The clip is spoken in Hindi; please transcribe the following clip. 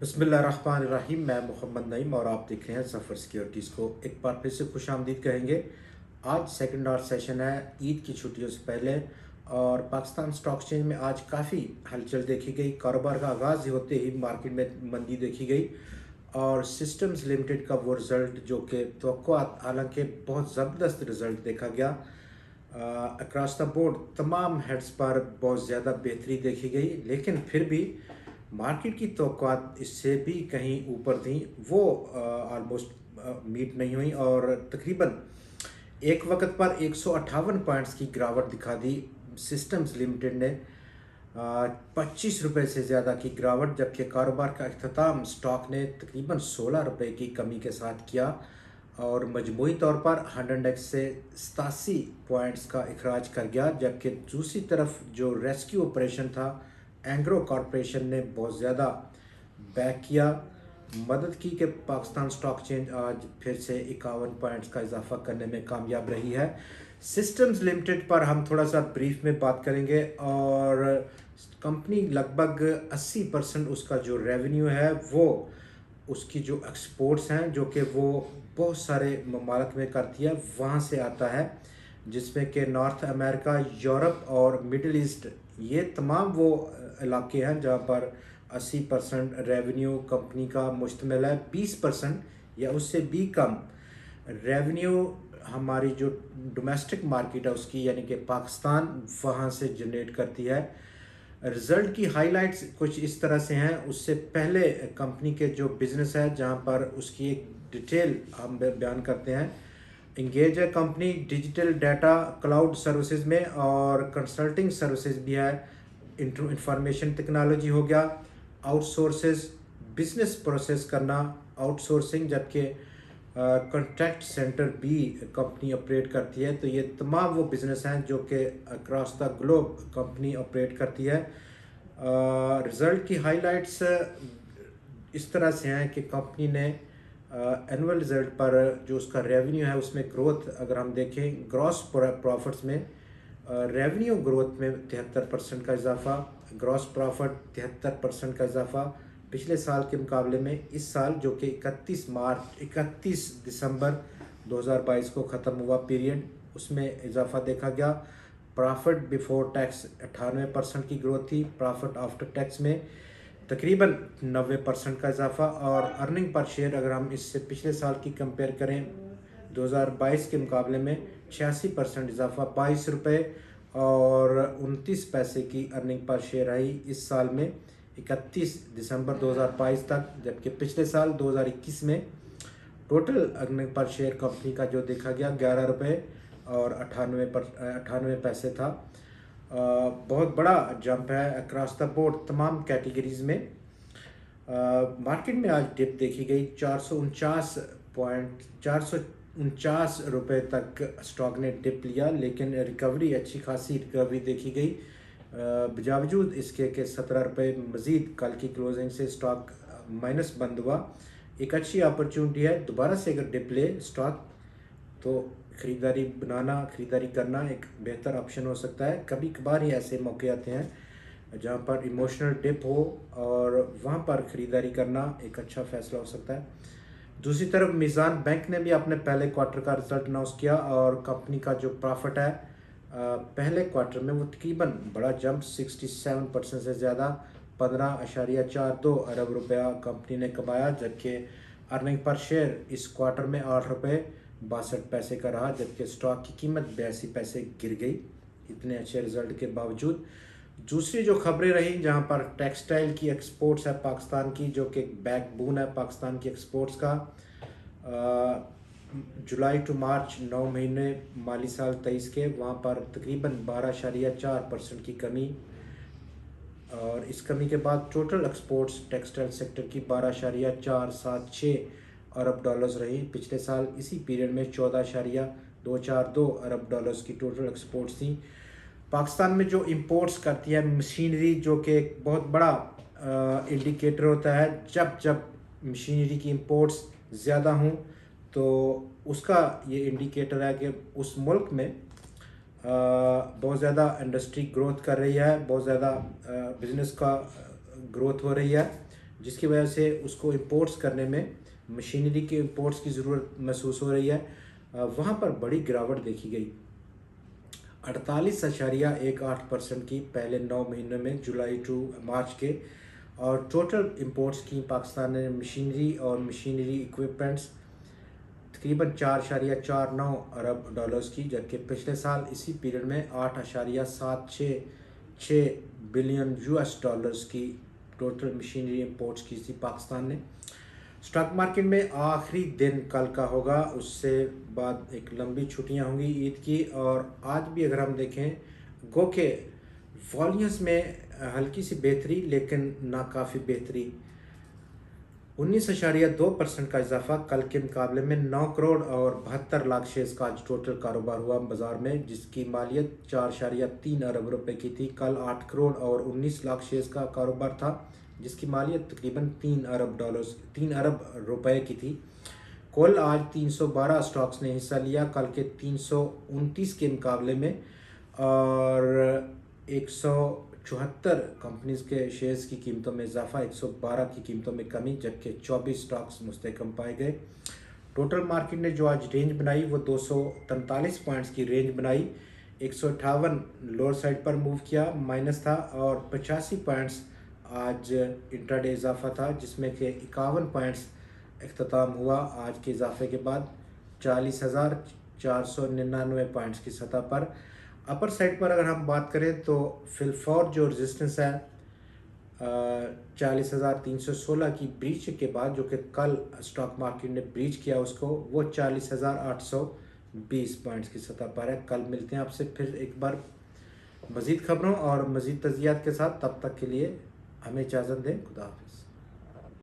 बिस्मिल्लाहिर्रहमानिर्रहीम। मैं मोहम्मद नईम और आप देख रहे हैं ज़फ़र सिक्योरिटीज़ को। एक बार फिर से खुश आमदीद कहेंगे। आज सेकंड आवर सेशन है ईद की छुट्टियों से पहले, और पाकिस्तान स्टॉक एक्सचेंज में आज काफ़ी हलचल देखी गई। कारोबार का आगाज़ होते ही मार्केट में मंदी देखी गई, और सिस्टम्स लिमिटेड का वो रिज़ल्ट जो कि तवक्कुआत, हालांकि बहुत ज़बरदस्त रिज़ल्ट देखा गया। अक्रॉस द बोर्ड तमाम हेड्स पर बहुत ज़्यादा बेहतरी देखी गई, लेकिन फिर भी मार्केट की तवक्कुआत इससे भी कहीं ऊपर थी। वो ऑलमोस्ट मीट नहीं हुई, और तकरीबन एक वक्त पर 158 पॉइंट्स की गिरावट दिखा दी। सिस्टम्स लिमिटेड ने 25 रुपये से ज़्यादा की गिरावट, जबकि कारोबार का अख्ताम स्टॉक ने तकरीबन 16 रुपये की कमी के साथ किया, और मजमूई तौर पर 100 से 87 पॉइंट्स का अखराज कर गया। जबकि दूसरी तरफ जो रेस्क्यू ऑपरेशन था, एंग्रो कॉरपोरेशन ने बहुत ज़्यादा बैक किया, मदद की कि पाकिस्तान स्टॉक एक्सचेंज आज फिर से 51 पॉइंट्स का इजाफा करने में कामयाब रही है। सिस्टम्स लिमिटेड पर हम थोड़ा सा ब्रीफ में बात करेंगे, और कंपनी लगभग 80% उसका जो रेवेन्यू है वो उसकी जो एक्सपोर्ट्स हैं, जो कि वो बहुत सारे ममालिक में करती है, वहाँ से आता है, जिसमें कि नॉर्थ अमेरिका, यूरोप और मिडल ईस्ट, ये तमाम वो इलाके हैं जहाँ पर 80% रेवेन्यू कंपनी का मुश्तमिल है। 20% या उससे भी कम रेवेन्यू हमारी जो डोमेस्टिक मार्केट है उसकी, यानी कि पाकिस्तान, वहाँ से जनरेट करती है। रिज़ल्ट की हाइलाइट्स कुछ इस तरह से हैं। उससे पहले कंपनी के जो बिज़नेस है, जहाँ पर उसकी एक डिटेल हम बयान करते हैं। इंगेज है company digital data cloud services में, और कंसल्टिंग सर्विसेज भी है। इंफॉर्मेशन टेक्नोलॉजी हो गया, आउटसोर्सेज, बिजनेस प्रोसेस करना, आउटसोर्सिंग, जबकि कॉन्टैक्ट सेंटर भी कंपनी ऑपरेट करती है। तो ये तमाम वो बिज़नेस हैं जो कि across the globe company operate करती है। रिज़ल्ट की हाइलाइट्स इस तरह से हैं कि कंपनी ने एनुअल रिज़ल्ट पर जो उसका रेवेन्यू है उसमें ग्रोथ अगर हम देखें, ग्रॉस प्रॉफिट्स में रेवेन्यू ग्रोथ में 73% का इजाफा, ग्रॉस प्रॉफिट 73% का इजाफा पिछले साल के मुकाबले में। इस साल जो कि 31 दिसंबर 2022 को ख़त्म हुआ पीरियड, उसमें इजाफा देखा गया। प्रॉफिट बिफोर टैक्स 98% की ग्रोथ थी, प्रॉफिट आफ्टर टैक्स में तकरीबन 90% का इजाफा, और अर्निंग पर शेयर अगर हम इससे पिछले साल की कंपेयर करें 2022 के मुकाबले में 86% इजाफा, 22 रुपये और 29 पैसे की अर्निंग पर शेयर आई इस साल में 31 दिसंबर 2022 तक। जबकि पिछले साल 2021 में total earning per share company का जो देखा गया 11 रुपये और 98 पैसे था। बहुत बड़ा जंप है अक्रॉस द बोर्ड तमाम कैटेगरीज में। मार्केट में आज डिप देखी गई, 449 रुपये तक स्टॉक ने डिप लिया, लेकिन रिकवरी, अच्छी खासी रिकवरी देखी गई। बावजूद इसके कि 17 रुपये मज़ीद कल की क्लोजिंग से स्टॉक माइनस बंद हुआ। एक अच्छी अपॉर्चुनिटी है, दोबारा से अगर डिप ले स्टॉक तो खरीदारी करना एक बेहतर ऑप्शन हो सकता है। कभी कभार ही ऐसे मौके आते हैं जहां पर इमोशनल डिप हो, और वहां पर ख़रीदारी करना एक अच्छा फ़ैसला हो सकता है। दूसरी तरफ मीज़ान बैंक ने भी अपने पहले क्वार्टर का रिजल्ट अनाउंस किया, और कंपनी का जो प्रॉफिट है पहले क्वार्टर में वो तकरीबन बड़ा जंप 67% से ज़्यादा 15.42 अरब रुपया कंपनी ने कमाया। जबकि अर्निंग पर शेयर इस क्वार्टर में 8 रुपये 62 पैसे का रहा, जबकि स्टॉक की कीमत 82 पैसे गिर गई इतने अच्छे रिजल्ट के बावजूद। दूसरी जो खबरें रही, जहां पर टेक्सटाइल की एक्सपोर्ट्स है पाकिस्तान की, जो कि बैकबोन है पाकिस्तान की एक्सपोर्ट्स का। जुलाई टू मार्च 9 महीने माली साल 23 के, वहाँ पर तकरीबन 12.4% की कमी, और इस कमी के बाद टोटल एक्सपोर्ट्स टेक्सटाइल सेक्टर की 12.476 अरब डॉलर्स रही। पिछले साल इसी पीरियड में 14.242 अरब डॉलर्स की टोटल एक्सपोर्ट्स थी। पाकिस्तान में जो इंपोर्ट्स करती है मशीनरी, जो कि एक बहुत बड़ा इंडिकेटर होता है, जब मशीनरी की इंपोर्ट्स ज़्यादा हों तो उसका ये इंडिकेटर है कि उस मुल्क में बहुत ज़्यादा इंडस्ट्री ग्रोथ कर रही है, बहुत ज़्यादा बिजनेस का ग्रोथ हो रही है। जिसकी वजह से उसको इंपोर्ट्स करने में मशीनरी के इंपोर्ट्स की ज़रूरत महसूस हो रही है। वहाँ पर बड़ी गिरावट देखी गई, 48.18% की पहले 9 महीनों में, जुलाई टू मार्च के। और टोटल इंपोर्ट्स की पाकिस्तान ने मशीनरी और मशीनरी इक्विपमेंट्स तकरीबन 4.49 अरब डॉलर्स की, जबकि पिछले साल इसी पीरियड में 8.766 बिलियन यूएस डॉलर्स की टोटल मशीनरी इंपोर्ट्स की थी पाकिस्तान ने। स्टॉक मार्केट में आखिरी दिन कल का होगा, उससे बाद एक लंबी छुट्टियां होंगी ईद की। और आज भी अगर हम देखें, गो के वॉल्यूम्स में हल्की सी बेहतरी, लेकिन ना काफ़ी बेहतरी। 19.2% का इजाफा कल के मुकाबले में। 9 करोड़ और 72 लाख शेयर्स का आज टोटल कारोबार हुआ बाजार में, जिसकी मालियत 4.3 अरब रुपए की थी। कल 8 करोड़ और 19 लाख शेयर्स का कारोबार था, जिसकी मालियत तकरीबन 3 अरब रुपए की थी। कुल आज 312 स्टॉक्स ने हिस्सा लिया कल के 329 के मुकाबले में, और 174 कंपनीज के शेयर्स की कीमतों में इजाफा, 112 की कीमतों में कमी, जबकि 24 स्टॉक्स मुस्तहकम पाए गए। टोटल मार्केट ने जो आज रेंज बनाई वो 243 पॉइंट्स की रेंज बनाई। 158 लोअर साइड पर मूव किया, माइनस था, और 85 पॉइंट्स आज इंट्राडे इजाफा था, जिसमें कि 51 पॉइंट्स इख्तिताम हुआ आज के इजाफे के बाद 40,499 पॉइंट्स की सतह पर। अपर साइड पर अगर हम बात करें तो फिलफॉर जो रेजिस्टेंस है 40,316 की ब्रीच के बाद, जो कि कल स्टॉक मार्केट ने ब्रीच किया उसको, वो 40,820 पॉइंट्स की सतह पर है। कल मिलते हैं आपसे फिर एक बार मज़ीद खबरों और मज़ीद तज़कियात के साथ। तब तक के लिए हमें इजाज़त दें। खुदा हाफ़िज़।